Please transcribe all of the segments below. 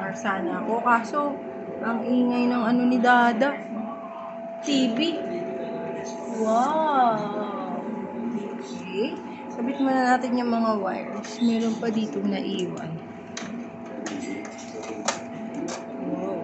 CR sana ako. Kaso, ang ingay ng ano ni Dada. TV. Wow! Okay. Sabit muna natin yung mga wires. Meron pa dito na iwan. Wow.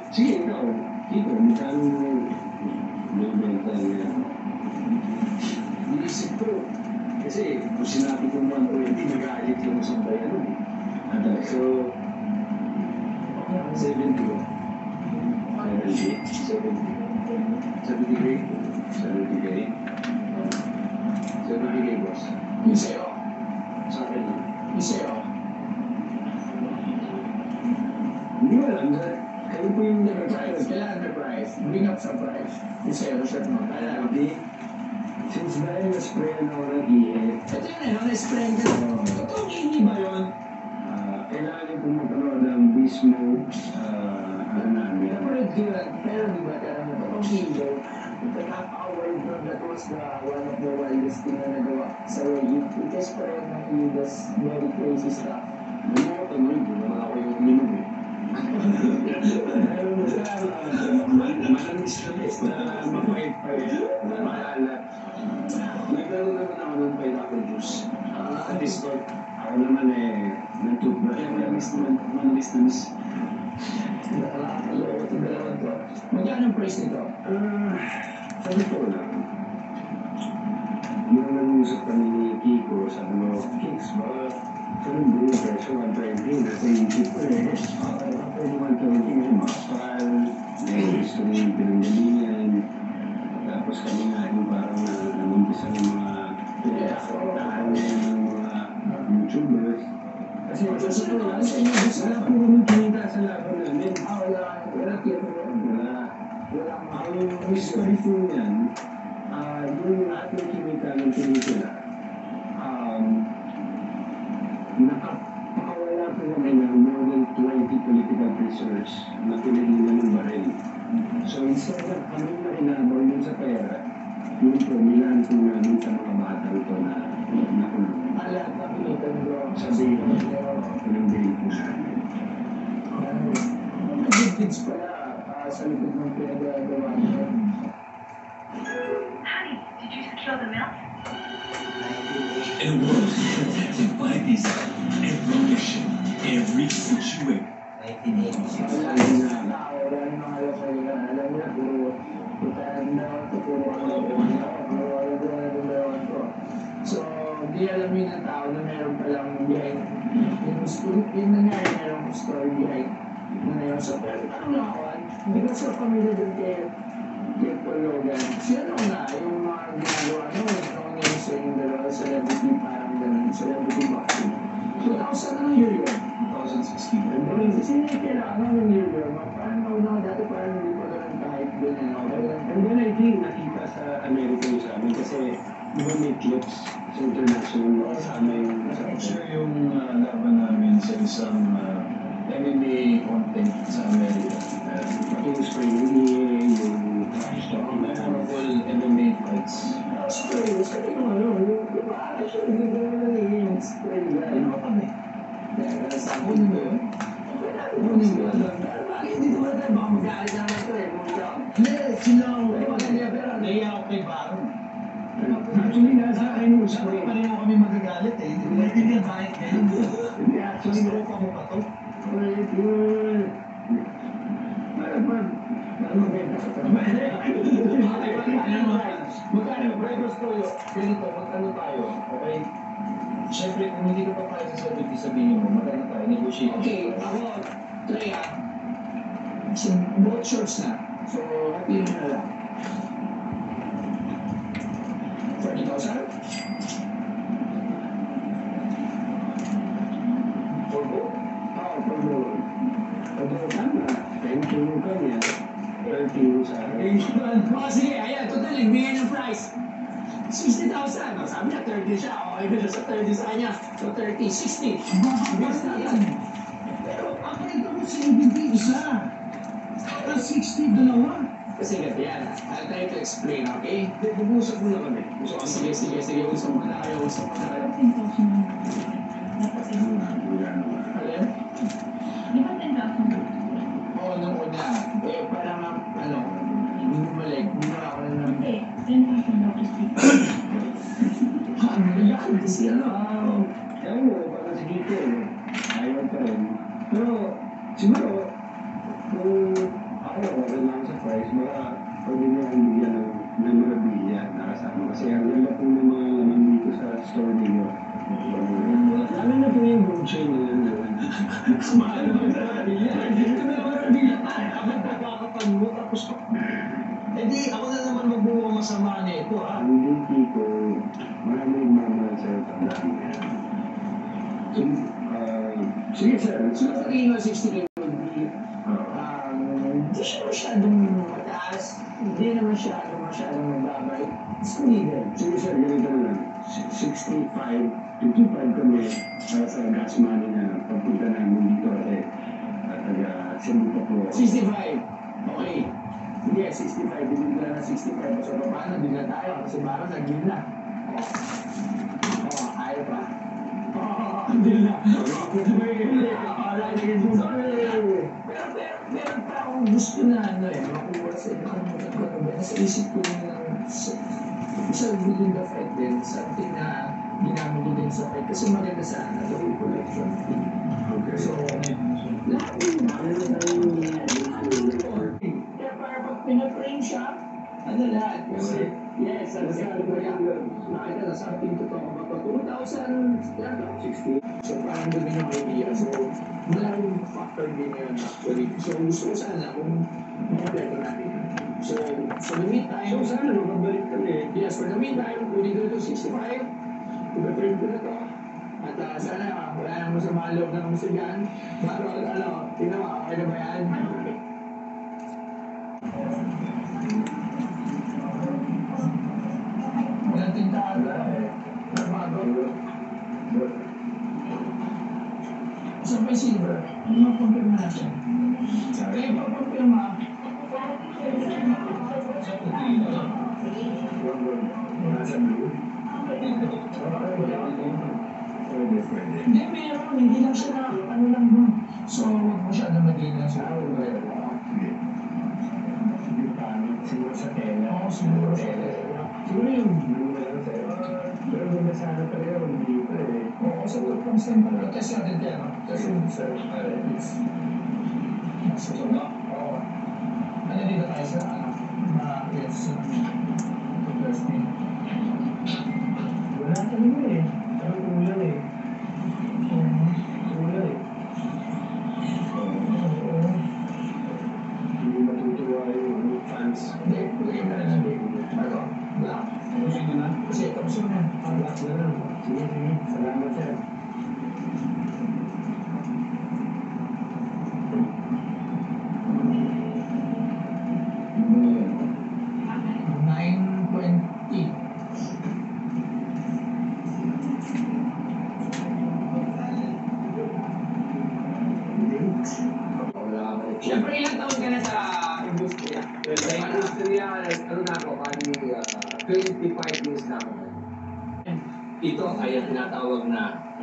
Sige, ikaw. Kiko, magkano benta niya? Inisip ko. Kasi kung sinabi ko 120, nag-aalit yung isang bayan. So, 70 ko. 70K. 70K, boss. Yung sa'yo. Sa akin lang. Yung sa'yo. Hindi ko alam na kayo po yung nag-price. Kailangan may price. Bring up sa price. Yung sa'yo, reserve mo. Kailangan. Hindi. Since dahil na-spray na ako ng ihi. Ito yun eh, na-spray ka na. Totoong ihi ba yun? Kailangan yung pumapanood ng Bismo namin. Napanood ko yun. Pero di ba kaya na totoong ihi? The half-hour from that was one of the wildest thing na nagawa sa Reddit. Because parang ng was very crazy stuff. Hindi mo ko tuloy, di ba ako yung minum eh. Manamis na mapait pa yan. Maalala. Nagkaroon naman ako ng pineapple juice. Sa Discord. Ako naman ng toothbrush. Manamis. Nakakalawa ito dalawang to. Magkano ang price nito? Sabi ko lang. Yung nag-uusap kami ni Kiko, sabi mo, Kicks, baka ganun din yung presyo, 120, nasa isip ko eh. Pwede 120 kasi makapal, gusto mo yung pinanggalingan. Tapos kami nga yung parang nanumpisa ng mga pinagkakitaan ng mga YouTubers. Kasi sa ito lang, sa inyo, wala po kami pinita sa laban namin. Wala. Ang history po niyan, yung ating kimita ng pelikula, nakapakawala po kami ng more than 20 political prisoners na pinahilan ng baril. So instead of kami na inabaw yun sa pera, yun po, nilaan po namin sa mga bata ito na nakulong. Lahat na pinitan bro, sabihin ko, pinambili po namin. Mga good kids pala sa likod ng pinagagawa nyo. Honey, did you secure the milk? In a world protected by design, every mission, every situation. 1986. So, di alam yun ng tao na meron palang behind. Yung nangyari, meron story behind. So, pero tanong lang ako, hindi ko sa pamilya doon kay Paul Logan. Sino na yung mga ginagawa nung yung sa yung dalawa celebrity, parang ganun, celebrity boxing. 2000 ang year yun? 2016. Sino yung kailangan ng year yun? Parang nauna dati parang hindi pa ganun kahit ganyan. And then I think nakita sa America yung sa amin kasi di ba may clips sa international sa amin. Sure yung laban namin sa isang MMA content sa Amerika. Yung spring, yung memorable MMA fights. spray, sabi ko yung actually hindi ko naman yung spray guy. Ano ba kami? Kunin mo yun? Kunin mo yun? Hindi naman tayo, baka mag-aalit naman ito eh. Hindi, sila ako. Naiya ako kay Baron. Actually, nasa akin yung Sabi spray. pareho kami magagalit eh. Hindi ko maintindihan bakit ngayon. Hindi, actually, Stroke ako pa to. wait, yun. Magkano breakfast ko yun? ganito, magkano tayo? Okay? Siyempre, kung hindi ka pa tayo sa 70, sabihin mo, magkano tayo? Negotiate. Okay, ako, try ah. So, both shorts na. So, happy na lang. 40,000? For both? Oo, pag-doon. Pag-doon ka na, 10 kilo ka niya, 30 sa akin. Oh, sige, ayan, total, nagbigay ng price. 60,000. O, sabi niya, 30 siya. O, iba siya sa 30 sa kanya. So, 30, 60. Basta yan. Pero ang ito mo 70 isa. Tapos 60 dalawa. Kasi ganito yan. I'll try to explain, okay? Bubusap mo na kami. So, sige, usap mo na kayo. Wala naman. Alin? Oo, nung una. Eh, parang, ano, bumalik. Bumalik ako na ng... Ano kasi ano? Ewan mo, para si Dito, ayaw pa rin. Pero, siguro, kung ako, okay lang sa price, baka pwede mo akong bigyan ng memorabilia na kasama. Kasi ang ganda po ng mga laman dito sa store ninyo. Lalo na po yung gold chain na yun. Mahal mo yung memorabilia. Ito memorabilia tayo. Ako pagkakapan mo, tapos Eh di, ako na naman magbuo masama nito, ha? Hindi dito, maraming mamahal sa'yo tandaan mo yan. So, sige sir, So, tingin mo 60 hindi siya masyadong mataas. Hindi naman masyadong magbabay. It's legal. sige sir, ganito na lang. 65 to 25 kami para sa gas money na pagpunta namin dito kasi taga-Cebu pa po. 65. Okay. Sige, 65. Bibigyan na 65. So, paano? Bigyan tayo. Kasi parang nag-deal na. Ayaw pa. Deal na. Pero pa akong gusto na makuha sa inyo. Nakalimutan ko na ba? Nasa isip ko na sa within the fight din, something na ginamit ko din sa fight. Kasi maganda sana, the whole collection. Okay. So, lahat yung kaya para pag pinaprame siya, ano lahat? Kasi, yes, ang sabi ko yan. Nakita na something to talk about. 2060. So, parang doon yung idea. So, malaking factor din yun actually. So, gusto ko sana kung makabeto natin. So, for the meantime, So sana makabalik kami. yes, for the meantime, we need to 65. Iba-frame ko na to. At sana wala nang masama loob ng gusto dyan. Pero tingnan mo, okay na ba yan? Walang tintahan na Nagbago. Saan ba yung silver? Ano mag-confirm natin? Kaya pa-confirma. Nasa blue. Pwede. Hindi, meron. Hindi lang siya na, ano lang doon. So, huwag mo siya na maging lang siya. Hindi pa, siguro sa tela. Oo, siguro siya. Siguro yung Blue na lang sa'yo. Pero ganda sana pala yung blue pa eh. oo, sa circumstance pala. Test natin kaya, no? Test yung sir. Nasa tula. Oo. Ano dito tayo sa, yes, test me. Wala talaga eh. Parang kulang eh. Kulang eh. Oo. Hindi matutuwa yung fans. Hindi, lagay mo na lang din. Ano? Black. Ayusin mo na. Kasi tapos mo na. Black na lang. Sige. Salamat sir. Ano yan? 920. Wala ako. Siyempre, ilang taon ka na sa industriya? Sa industriya, ano na ako, kani 25 years na ako. Ito ay ang tinatawag na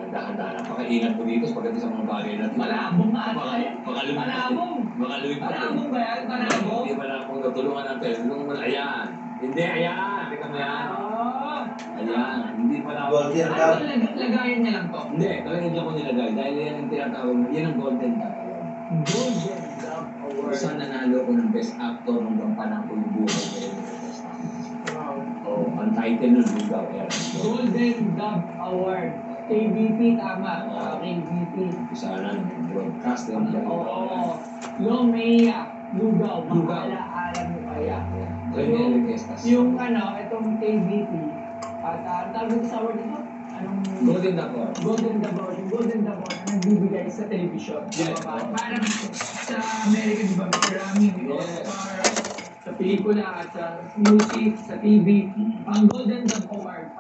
dahan-dahan. Napakaingat ko dito pagdating sa mga bagay na ito. Malabong nga ata yan. Makalumit. Malabong. Makalumit. Malabong ba yan? Malabong? Hindi malabong. Tutulungan natin. Tulungan mo. Ayan. Hindi, ayan. Tika mo yan. Oo. Ayan. Hindi malabong. Ano lagayan niya lang to? Hindi. Talagang hindi ako nilagay. Dahil yan ang tinatawag na. Yan ang golden tatawag. Golden Glove Award. Saan nanalo ko ng best actor nung gampanan ko yung buhay ko. Wow. Oh, pantay title ng lugaw. Golden Dove Award. KBP, tama. KBP. Sana broadcast ng Oo. Lomea, lugaw. Lugaw. Alam mo kaya. Rene Requestas. Yung itong KBP, at ang tawag dito sa award ito, anong Golden Dapper. Golden Dove Award, yung Golden Dove Award na nagbibigay sa television. Yes. Parang sa Amerika, di ba, marami, may Yes. Oscar, sa pelikula at sa music, sa TV. Ang Golden Dove Award,